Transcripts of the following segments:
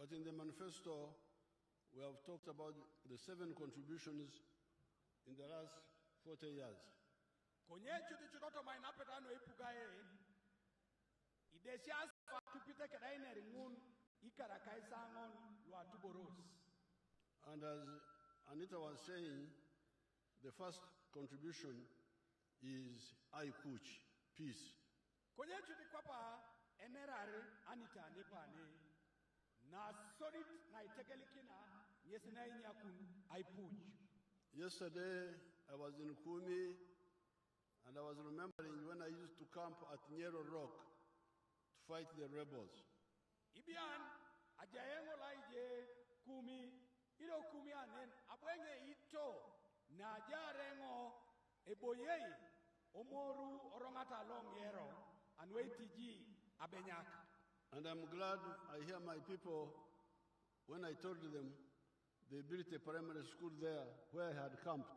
But in the manifesto, we have talked about the 7 contributions in the last 40 years. And as Anita was saying, the first contribution is I Kuch, peace. Yesterday, I was in Kumi, and I was remembering when I used to camp at Nyero Rock to fight the rebels. And I'm glad I hear my people, when I told them they built a primary school there where I had camped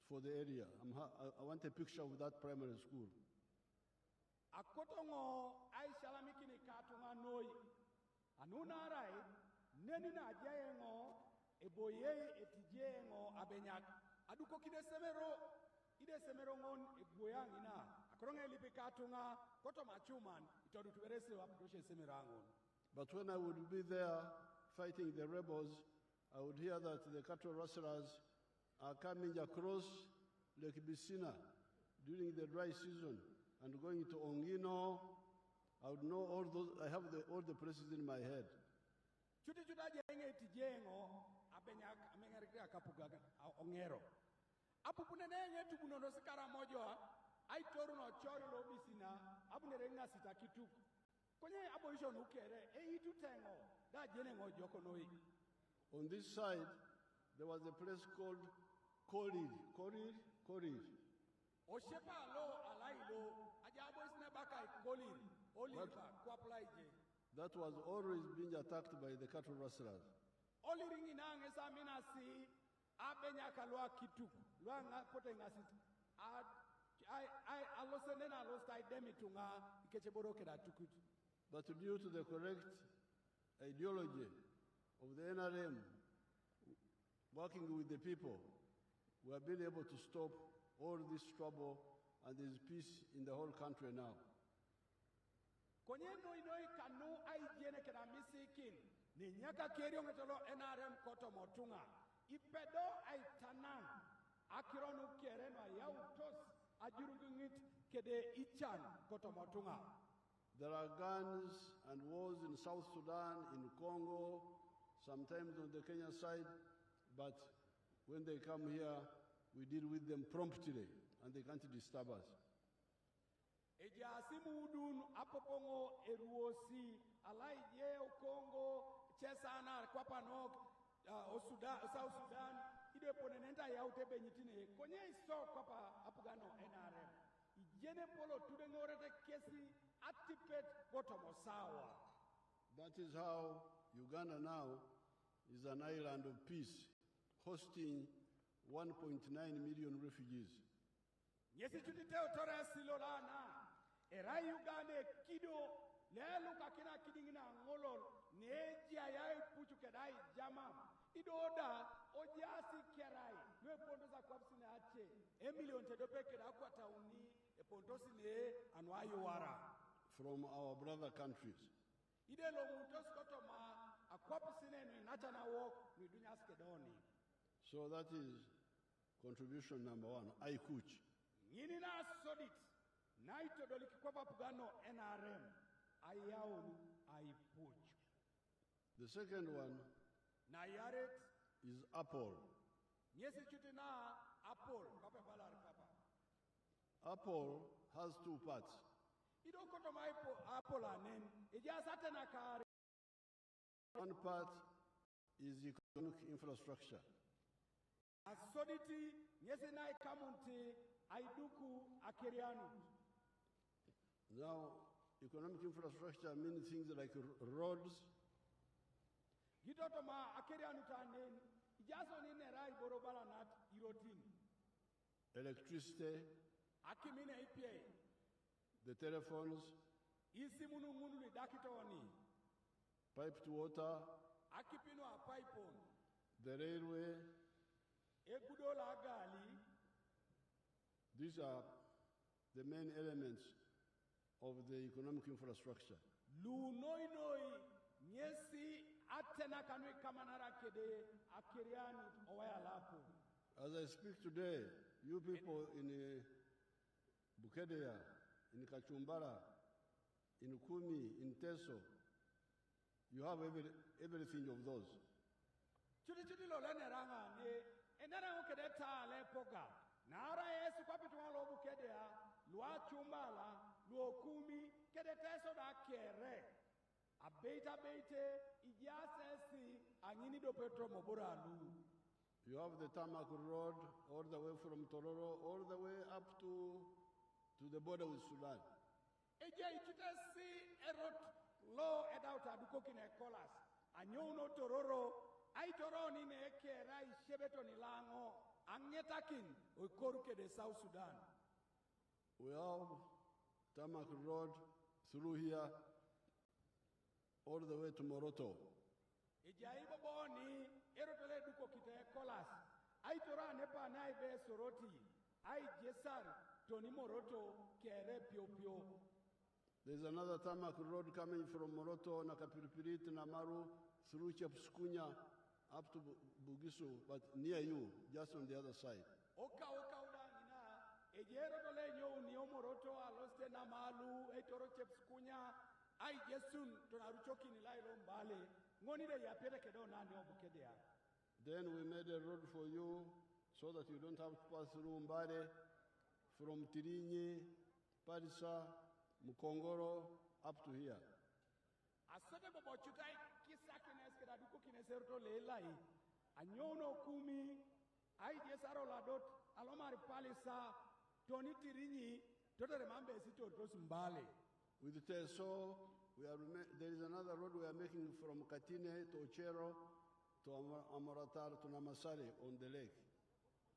for the area. I want a picture of that primary school. But when I would be there fighting the rebels, I would hear that the cattle rustlers are coming across Lake Bisina during the dry season and going to Ongino. I would know all those. I have all the places in my head. On this side, there was a place called Korir. That was always being attacked by the cattle rustlers. But due to the correct ideology of the NRM, working with the people, we have been able to stop all this trouble, and there is peace in the whole country now. There are guns and wars in South Sudan, in Congo, sometimes on the Kenya side, but when they come here, we deal with them promptly, and they can't disturb us. South Sudan, that is how Uganda now is an island of peace, hosting 1.9 million refugees. From our brother countries. So that is contribution number 1, I Kuch. The second one is Apple. Apple has 2 parts. One part is economic infrastructure. Now, economic infrastructure means things like roads, electricity, the telephones, piped water, akipino a pipe on the railway. egudola gali. These are the main elements of the economic infrastructure. Lu noi nyesi atena kanwe kamanara kede akiriani owaya lapo. As I speak today, you people in Bukedea, in Kachumbara, in Kumi, in Teso, you have everything of those. Chudi lo lene ranga ne enara ukede ta le poga. Nara Yesu kwa pitu lo Bukedea, lua Chumbala, luo Kumi, kede Teso da kere. Abeita beite ijasesi anyini do petro mobura lu. You have the tarmac road all the way from Tororo, all the way up to the border with Sudan. Eja itutesi erot lo edauta dukokine kolas. Anyuno Tororo, ai Tororo ni ne ekera ishebeto nilango, anyetakin oikoruke de South Sudan. We have tarmac road through here all the way to Moroto. Ijaibo boni erotole duko kite kolas. Ai Torah nepa na ibe soroti. Ai jesar toni Moroto kere pio. There's another tarmac road coming from Moroto, Nakapiripirit, Namaru, through Chapskunya, up to Bugisu, but near you, just on the other side. Oka udangina. Ejerotole nyo unio Moroto aloste Namalu, etoro Chapskunya. Ai Jesun tonaruchoki nilailo mbale. Ngoni de yapere kedo nani Bukedea. Then we made a road for you so that you don't have to pass through Mbare, from Tirinyi, Parisa, Mukongoro, up to here. Asote bobo chutai kisa kines keda duko kineserto lelai. Anyono Kumi, ai jesaro ladot, alomari Palisa, Toni Tirinyi, toto remambe sito tos mbale. With Teso, there is another road we are making from Katine to Ochero to Amaratar to Namasari on the lake.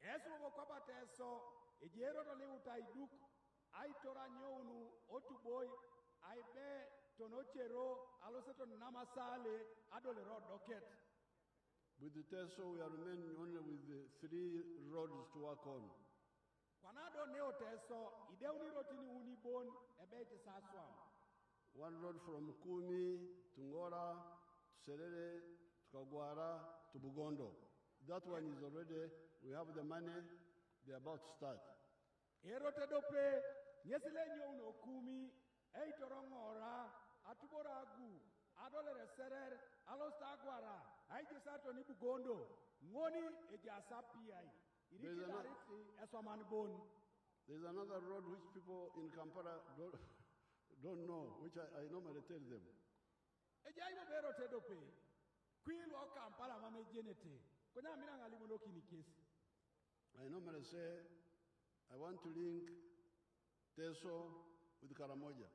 Eso bokwapa Teso, ejero to leuta iduk, ai tora nyonu, otuboy, ai be tonochero, aloseto Namasale, adole road docket. With the Teso, we are remaining only with the 3 roads to work on. Kwanado neo Teso, ideuni rotini unibon, ebete saswam. One road from Kumi to Ngora, to Serere, to Kagwara, to Bugondo. That one is already, we have the money, they're about to start. Erote dope, nyesile nyo Kumi, eitorongora, atuboragu, adole serer, alostagwara, aijisato ni Bugondo, ngoni ejasapi ai. There's another road which people in Kampala don't know, which I normally tell them. I normally say, I want to link Teso with Karamoja.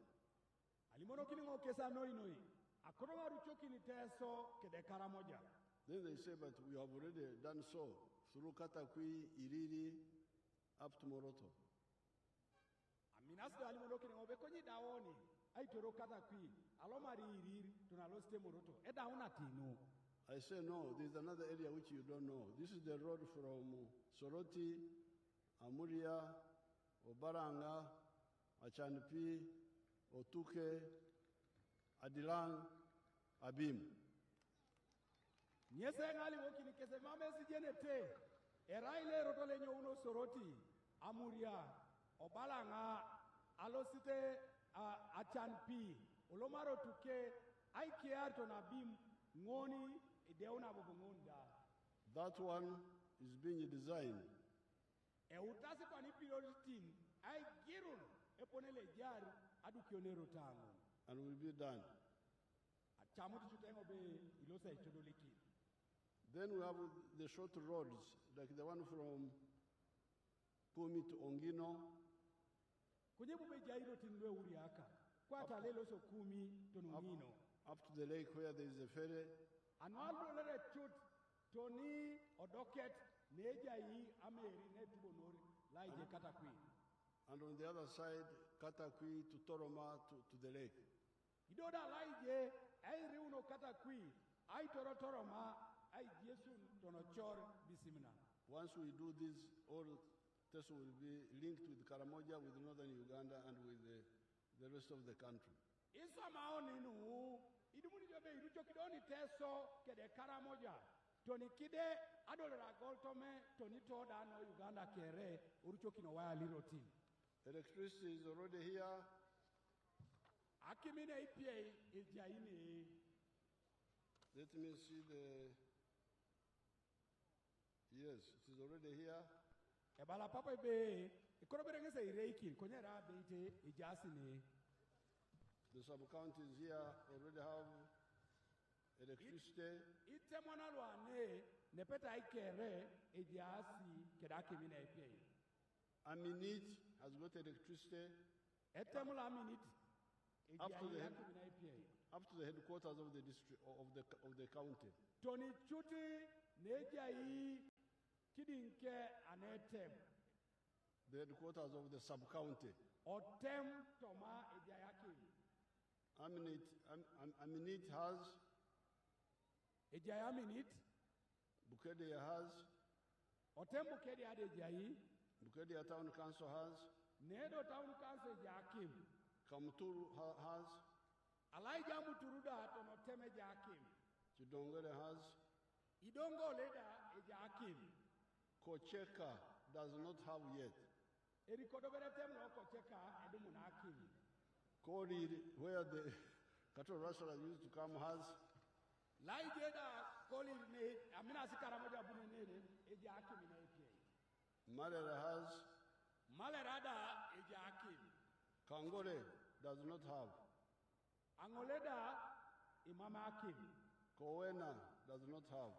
Then they say, but we have already done so through Katakwi, Iriri, up to Moroto. I say, no, there's another area which you don't know. This is the road from Soroti, Amuria, Obaranga, Achanpi, Otuke, Adilang, Abim. Nyesengali wokini kese mame sijenete. Eraile rotole nyo uno Soroti, Amuria, Obalanga, Alosite, Achanpi, Olomaro Tuke, Aikiarto na Bim, Ngoni, Ideona Bobongonda. That one is being designed. Utasi kwa nipiloritin, ai girun, eponele jari, adu kionero tango. And will be done. Achamuti chutengo be ilosa itodoliki. Then we have the short roads, like the one from Kumi to Ongino. Up to the lake where there is a ferry. And on the other side, Katakwi to Toroma to the lake. Idoda laije, ai riuno kata kui ai toro ma ai Jesu tono chor bisimna. Once we do this, all tests will be linked with Karamoja, with northern Uganda, and with the rest of the country. Iso maoni nu idumuni jobe irucho kidoni teso kede Karamoja. Toni kide adolera goltome toni toda no Uganda kere urucho kino waya liroti. Electricity is already here. Akimine ipie ejaini. Let me see the. Yes, it is already here. Ebala papa be ikoroberengese ireiki konyera beite ejasini. The sub-counties here already have electricity. Itemwana lwane nepeta ikere ejasi kedakimine ipie. Aminit has got electricity. Etemula minute. Up to the headquarters of the district of the county. Tony Chuti Nejai Kidinke Anetem. The headquarters of the sub-county. Otem Toma Ejayaki. Aminit has. Ejayaminit. Bukedea has. Otem Bukedea Ejai. Bukedea Town Council has. Nedo Town Council Jakim. Kamturu has. Alaija Muturuda Tono Teme Jakim. Chidongere has. Idongo Leda Ejakim. Kocheka does not have yet. Erikodobere Temlo Kocheka Edumunakim. Kori, where the cattle rustlers used to come, has. Laijeda Koli ne Amina Sikaramoja Bunene Ejakim in APA. Malera has. Malerada Ejakim. Kangore does not have. Angoleda Imama Akim. Kowena does not have.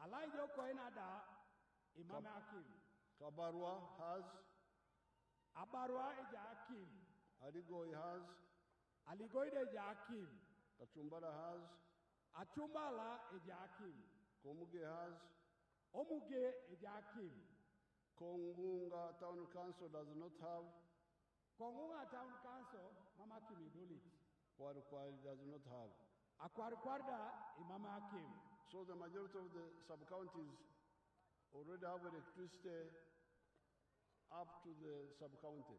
Alaijo Koena da Imama Akim. Kabarwa has. Abarwa Ejakim. Aligoi has. Aligoide Ejakim. Kachumbara has. Achumbala Ejakim. Komuge has. Omuge Ejakim. Kongunga Town Council does not have. Kongunga Town Council, Mama Kim Idolit. Kwari does not have. Akwarikwarda, Imama Kim. So the majority of the sub-counties already have electricity up to the sub-county.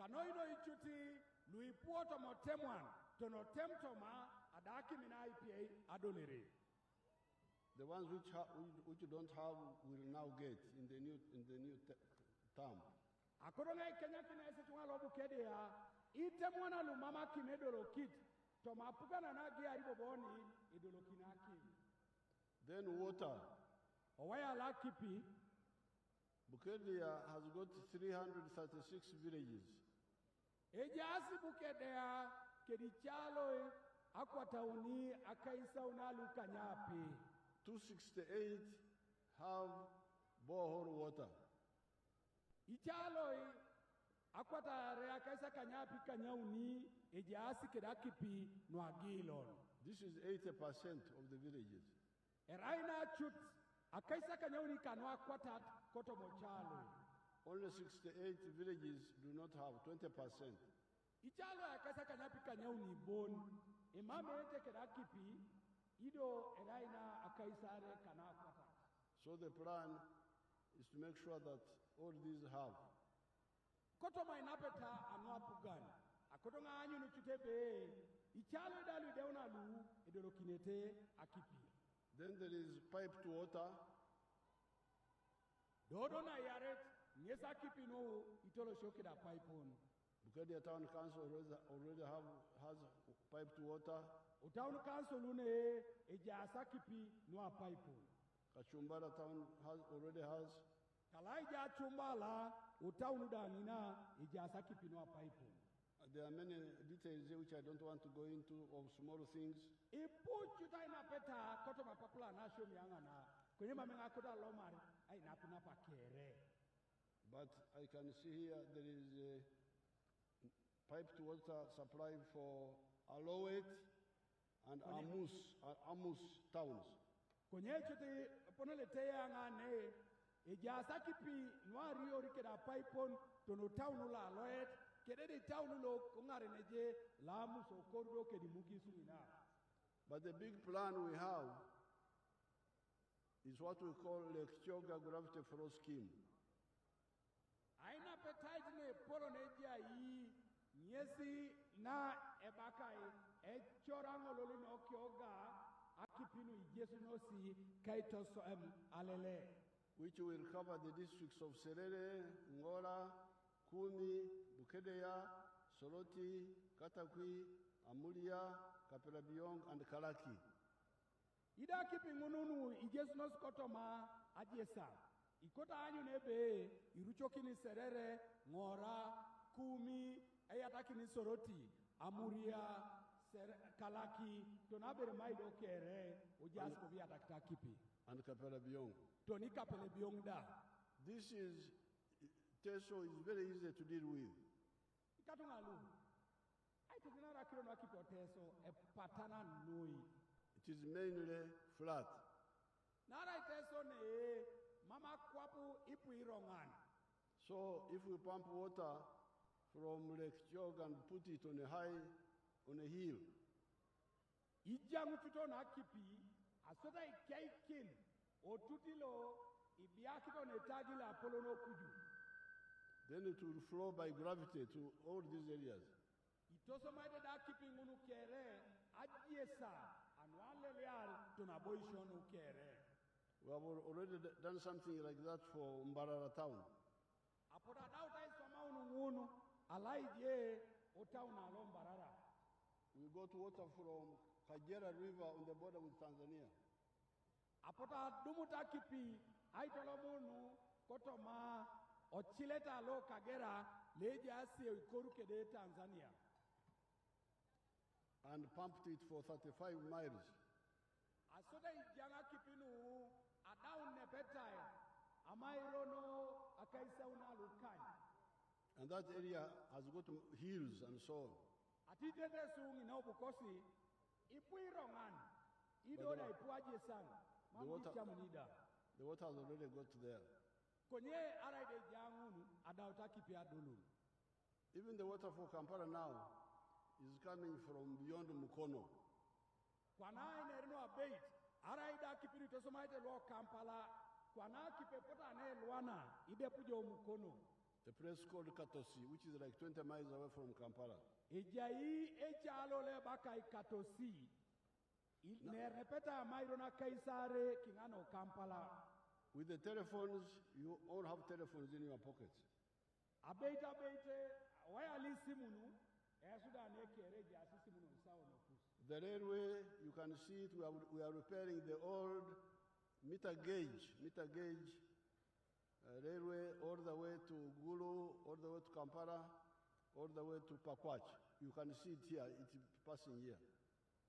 Kanoino ichuti, Louis Puerto Motemwan, Tono Temtoma, Adaki Mina IPA, Adolere. The ones which you don't have will now get in the new term. Akoronga Kenya Kinese Tualo Bukedea, Itemwana Lumama Kimedolo Kit, Toma Pugana Nagi Ariboboni, Idolokinaki. Then water. Owaya Lakipi. Bukedea has got 336 villages. Ejasi Bukedea, Kedichalo, Aquatauni, Akaisa Unalu Kanyapi. 268 have borehole water. Ichalo akwata rea kaisa kanyapi kanyauni ejiasi kedakipi noagilon. This is 80% of the villages. Eraina chut akaisa kanyauni kanwa akwata koto mochalo. Only 68 villages do not have 20%. Ichalo akaisa kanyapi kanyauni bon emame ete kedakipi ido eraina akaisare kanakwata. So the plan is to make sure that all these have. Kotoma inapeta anwa pugan. Akotonga anyu nuchutebe. Ichalo dalu deuna lu idolokinete akipi. Then there is pipe to water. Dodo na yaret nyesa akipi no itolo shoki da pipe on. Bukedea Town Council already has pipe to water. Town Council une ejasa kipi no pipe on. Kachumbara Town already has. Kalaija chumbala utaunu danina ijasa kipi no pipe on. There are many details here which I don't want to go into of small things. Ipu chuta inapeta koto mapapula na show mianga na kwenye mamenga kota lomari ai napina pa kere. But I can see here there is a pipe to water supply for Alowet and Amus towns. Kwenye chuti poneletea ngane ijasa kipi nwari orike da pipe on tono townu la Alowet kedede townu lo kongare neje la Amus okordo kedi mugisu ina. But the big plan we have is what we call Lake Kyoga Gravity Flow Scheme. Aina appetite ne polo ne dia yi nyesi na ebakai echorango loli no kyoga akipinu Yesu no si kaito so alele, which will cover the districts of Serere, Ngora, Kumi, Bukedea, Soroti, Katakwi, Amulia, Kapelabiong, and Kalaki. Ida kipingununu Yesu no skotoma ajesa. Ikota anyu nebe iruchoki ni Serere, Ngora, Kumi, ayataki ni Soroti, Amuria, Kalaki, tonabere maido kere, ojasko via takta kipi. And Kapelabiong. Toni Kapelabiong da. This is, Teso is very easy to deal with. Ikatungalu. I took another kilometer to Teso, a patana nui. It is mainly flat. Nara Teso ne, Mama Kwapu ipu irongan. So if we pump water from Lake Chog and put it on a hill, Ijamu tuto na kipi, asota ikaikin, otutilo, ibiakito netagila apolono kuju. then it will flow by gravity to all these areas. Itoso maide da kipi ngunu kere, ajiesa, anuale leal, tunaboishonu kere. We have already done something like that for Mbarara town. Apoda dauta isoma unungunu, alaije, otauna lombarara. We got water from Kagera River on the border with Tanzania. Apota dumuta kipi, aitolomunu, kotoma, ochileta lo Kagera, leje asi Bukedea Tanzania. And pumped it for 35 miles. Asoda ijanga kipinu, adaun nepetai, amairono, akaisa unalukai. And that area has got hills and so on. Atitete sungi na ubukosi, ipu irongan, idoda ipu ajesan, mambicha munida. The water has already got there. Konye araide jangunu, adauta kipi adulu. Even the water for Kampala now is coming from beyond Mukono. Kwana inerino abate, araida kipiri tosomaite lo Kampala, kwana kipepota ne luana, ide pujo Mukono. A place called Katosi, which is like 20 miles away from Kampala. Ejai echalo le bakai Katosi, ne repeta mairona kaisare kingano Kampala. With the telephones, you all have telephones in your pockets. Abate, waya lisimunu, esuda ne kere jasi simunu sawo no kus. The railway, you can see it, we are repairing the old meter gauge railway all the way to Gulu, all the way to Kampala, all the way to Pakwach. You can see it here, it's passing here.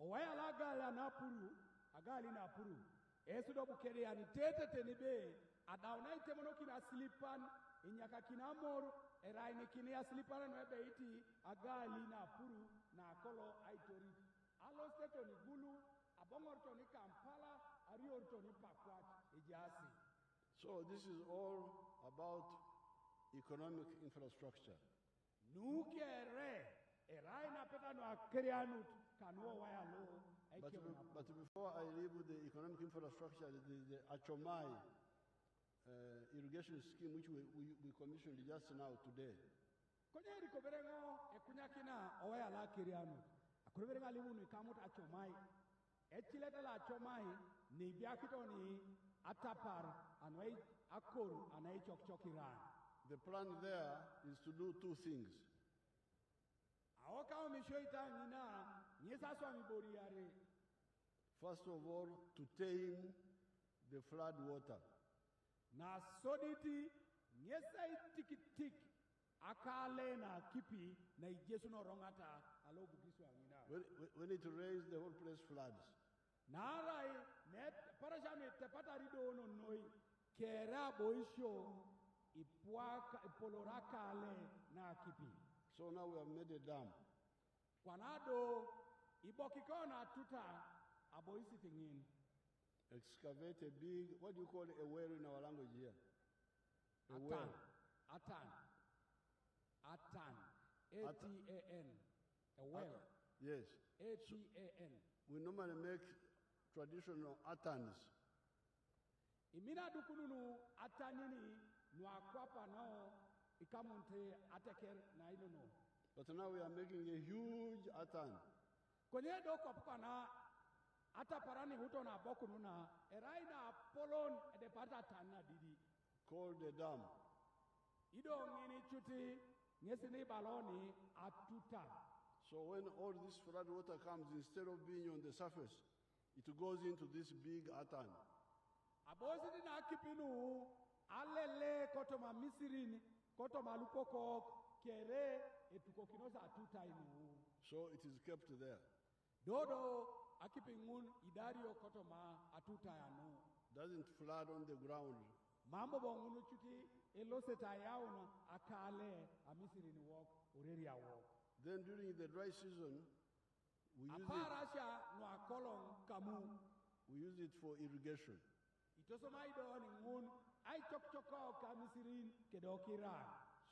Waya la gala na puru, agali na puru. Esudo Bukedea ni tete tenibe, adauna itemono kina slipan, inyaka kina mor, eraini kina slipan no ebe iti, agali na puru, na kolo aitori. Alo steto ni Gulu, abongorto ni Kampala, ariorto ni Pakwach, ejasi. So this is all about economic infrastructure. Nukere, eraina peta no akerianut, kanuo waya lo. But before I leave with the economic infrastructure, the Achomai irrigation scheme, which we commissioned just now today. Konyeri koberengo ekunyakina oya la kirianu. Akuberenga libu ni kamut Achomai. Echileta la Achomai ni biakito ni atapar anwei akor anai chokchokiran. The plan there is to do two things. Aoka omishoita nina nyesa swami boriare. First of all, to tame the flood water. Na soditi nyesa itikitik akale na kipi na ijesu no rongata alo bugiswa nina. When it rains, the whole place floods. Narai net parajame tepata rido no noi kera boisho ipuaka ipoloraka ale na kipi. So now we have made a dam. Kwanado ibokikona tuta aboisi tingin. Excavate a big, what do you call a well in our language here? A well. Atan. A-T-A-N. A well. Yes. A-T-A-N. we normally make traditional atans. Imina dukununu atanini nuakwapa nao ikamunte ateker na iluno. But now we are making a huge atan. Kwenye doko pukana ata parani huto na boku nuna eraina polon edepata tana didi. Called the dam. Ido ngini chuti ngesini baloni atuta. So when all this flood water comes, instead of being on the surface, it goes into this big atan. Abosidi na kipinu alele kotoma misirini kotoma lukoko kere etukokinosa atuta inu. So it is kept there. Dodo akipingun idario kotoma atuta yanu. Doesn't flood on the ground. Mambo bongunu chuti eloseta yauna akale amisirini walk ureria walk. Then during the dry season, we use it for irrigation.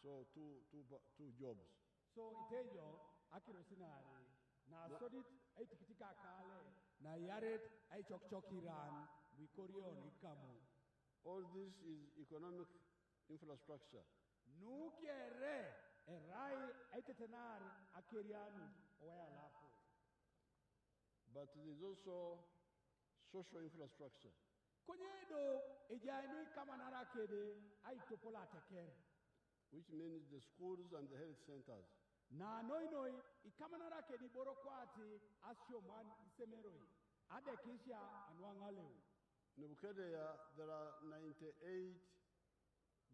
So two jobs. So itejo akirosinari na sodit ay tikitika kale na yaret ay chokchokiran wikorion ikamu. All this is economic infrastructure. Nukere erai aitetenar akerianu oya lapo. But there is also social infrastructure. Konyedo ejani kama narakede aitopola teker. Which means the schools and the health centers. Na noi ikama narakedi borokwati asyoman isemeroi. Adekisha anwangaleu. In Bukedea, there are 98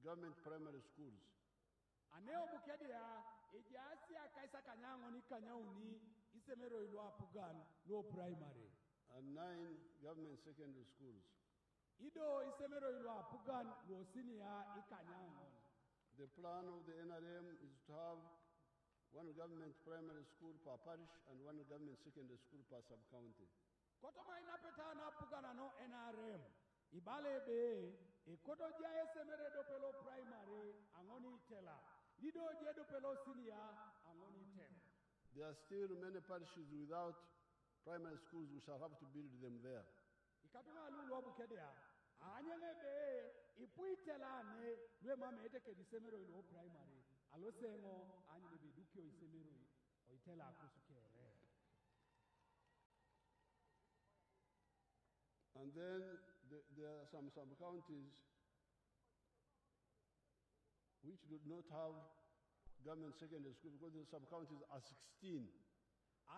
government primary schools. Aneo Bukedea, ejasia kaisa kanyango ni kanyauni isemero ilo apugan lo primary. And 9 government secondary schools. Ido isemero ilo apugan lo senior ikanyango. The plan of the NRM is to have 1 government primary school per parish and 1 government secondary school per sub-county. Kotoma inapeta na apugana no NRM. Ibalebe, koto jia esemere do pelo primary, angoni tela. Dido jia do pelo senior, angoni tem. There are still many parishes without primary schools. We shall have to build them there. Ikatuma lulu Bukedea. Anyangebe, ipuitela ne, lwe mame eteke disemero ilo primary. Alosengo, anyangebe dukio isemero oitela akusukere. And then there are some sub-counties which do not have government secondary school because the sub-counties are 16.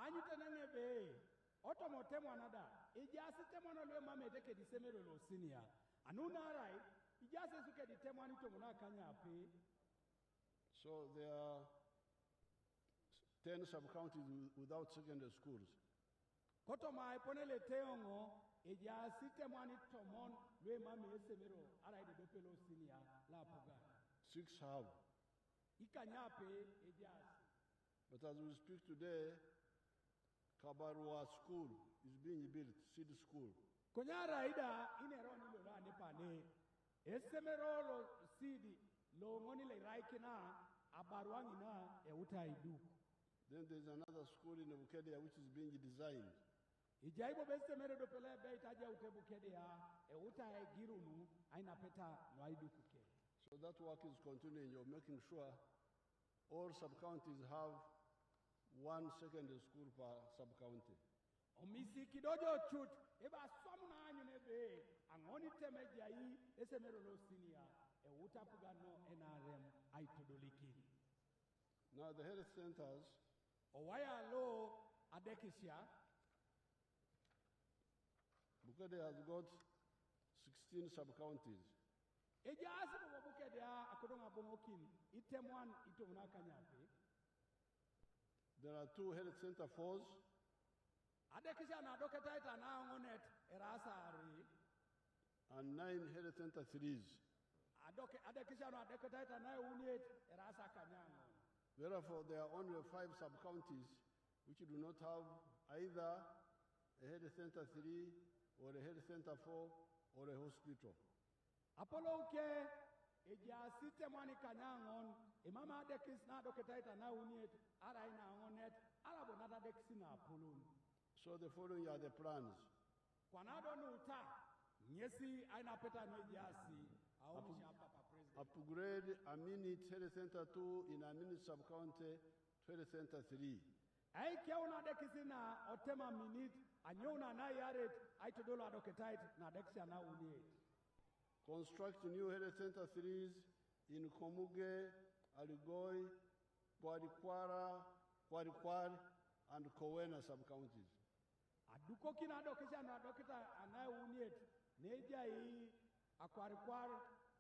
Anyutanangebe, otomotemo anada, ijasi temono lwe mame eteke disemero lo senior. Anuna rai, ijasi suke ditemo anitomuna kanya ape. So there are 10 sub-counties without secondary schools. Kotoma iponele teongo, ejasi temwani tomon lwe mame esemero arai de dopelo senior la puga. 6 have. Ikanyape ejasi. But as we speak today, Kabarwa School is being built, Seed School. Konyara ida ineroni lo la nepane. Esemero lo sidi lo ngoni le raikina abarwangi na utaidu. Then there's another school in Bukedea which is being designed. Ijaibo besemero do pele be itaja Bukedea utai girunu aina peta no aidu kuke. So that work is continuing. You're making sure all sub-counties have 1 secondary school per sub-county. Omisi kidojo chut eba swamuna anyu nebe angoni temeja yi esemero lo senior utapugano NRM aitodoliki. Now the health centers owaya lo adekisia. Bukedea has got 16 sub-counties. Ejasi bo Bukedea akodonga bongokin itemwan itomuna kanyape. There are 2 health center 4s. Adekisia na doketaita na ngonet erasari. And 9 health center 3s. Adekisia na doketaita na uniet erasa kanyango. Therefore, there are only 5 sub-counties which do not have either a health center 3 or a health center 4 or a hospital. Apollo ke ejasite mwani kanyangon imama adekis na doketaita na uniet ara ina ngonet ala bonata dekisi na Apollo. So the following are the plans. Kwanado nuta, nyesi aina peta nwejasi, au mshapa pa president. Upgrade Aminit Health Center 2 in Aminit Sub-County Health Center 3. Ai kia una dekisi na otema minute, anyona na yaret, aitodola adoketait na dekisi na uniet. Construct new health center 3s in Komuge, Aligoi, Kwarikwara, and Kowena sub-counties. Aduko kina dokisi na dokita na uniet, neja hii Akwarikwar,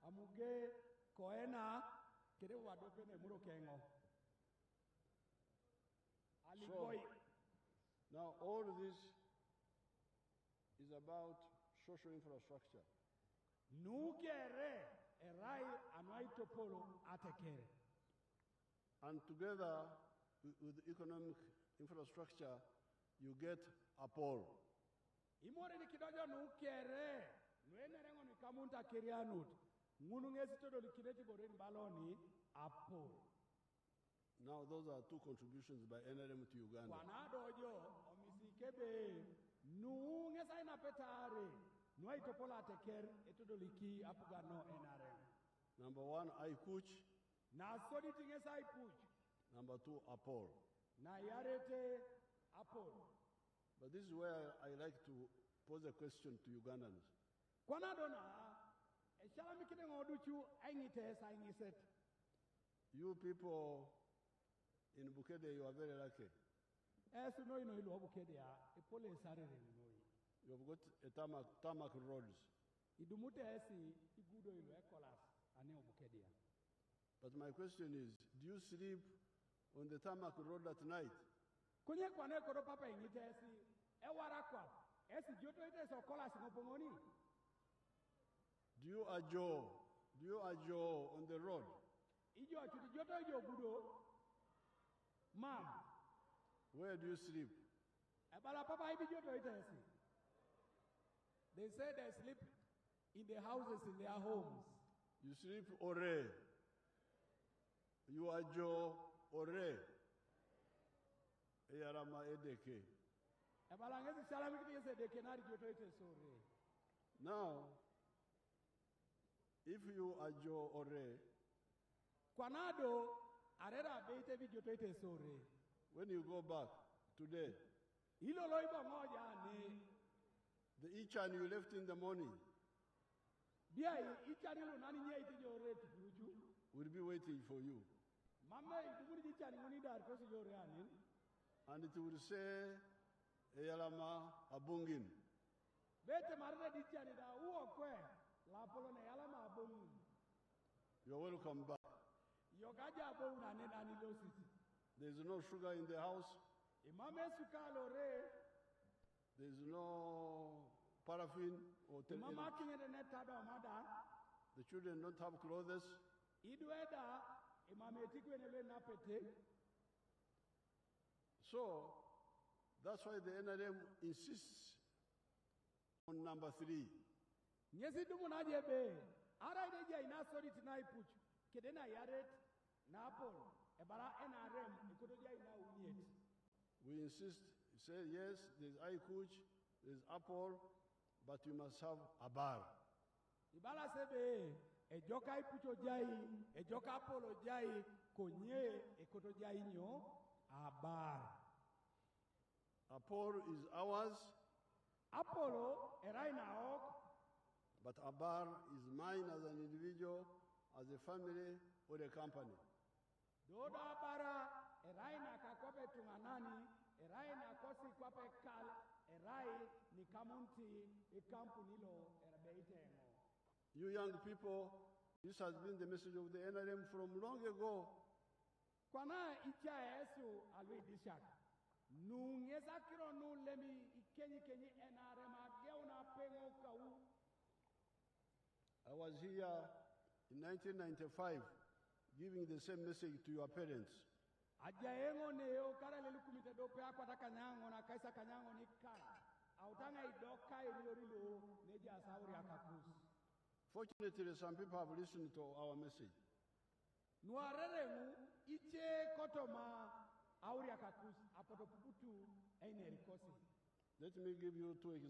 Amuge, Kowena, kede wadope ne muro kengo. So, now all this is about social infrastructure. Nukere erai anuaito polo atekere. And together with economic infrastructure, you get a pole. Imore ni kidogo nukere nuenerengo ni kamunta kirianut ngunungezi todo likideti boreni baloni apolo. Now those are two contributions by NRM to Uganda. Kwanadojo omisikebe nungesa ina petare nuaito polo atekere etudo liki apugano NRM. Number one, Aikuch. Na sodi tingesa Aikuch. Number two, Apol. Na yarete Apol. But this is where I like to pose a question to Ugandans. Kwanadona eshalami kide ngoduchu aingite sa aingiset. You people in Bukedea, you are very lucky. Esu no ino ilu Bukedea epole sarere noi. You have got a tarmac roads. Idumute esi igudo ilu ekolas ane Bukedea. But my question is, do you sleep on the tarmac road at night? Kunye kwane koro papa ingite esi ewarakwa esi joto ite so kolas ngopongoni. Do you ajo on the road? Ijo achuti joto ijo gudo. Ma'am. Where do you sleep? Ebala papa ibi joto ite esi. They say they sleep in the houses in their homes. You sleep ore. You ajo ore. Eyarama edeke. Ebala ngezi salami kiti yese deke nari joto ite sore. Now, if you ajo ore, Kwanado arera beite vi joto ite sore. when you go back today, Ilo loibo moja ni the ichan you left in the morning bia ichani lo nani nye ite jore tuju. will be waiting for you. Mama idumuri ichani ngoni dar kosi jore anin. And it will say, Eyalama Abungin. Bete marre ichani da uo kwe la polo ne yalama abongu. You're welcome back. Yogaja abongu na nani lo sisi. There's no sugar in the house. Imame sukalo re. There's no paraffin or Mama kingere netada mada. The children don't have clothes. Idueda imame tikwe nele napete. So, that's why the NRM insists on number 3. Nyesi dumu na jebe. Ara ideja ina sori tinai puchu. Kedena yaret na apolo. Ebara NRM ikodoja ina uniet. We insist, say yes, there's Aikuch, there's Apple, but you must have a bar. Ibala sebe ejoka ipucho jai, ejoka apolo jai, konye ekoto jai nyo abar. Apple is ours, Apolo eraina ok, but a bar is mine as an individual, as a family, or a company. doda abara eraina kakope tunganani, eraina kosi kwape kal, erai ni kamunti ikampuni lo erabeite ngo. You young people, this has been the message of the NRM from long ago. Kwana icha Yesu alwi dishaka. Nungeza kiro lemi ikenyi NRM ageuna pengo kau. I was here in 1995 giving the same message to your parents. Ajaengo neo kara lelukumite dope akwata kanyango na kaisa kanyango ni kara. Autanga idoka iliorilo neja sauri akakus. Fortunately, some people have listened to our message. Nuarerengu iche kotoma auri akakus apotoputu eine rikosi. Let me give you two examples.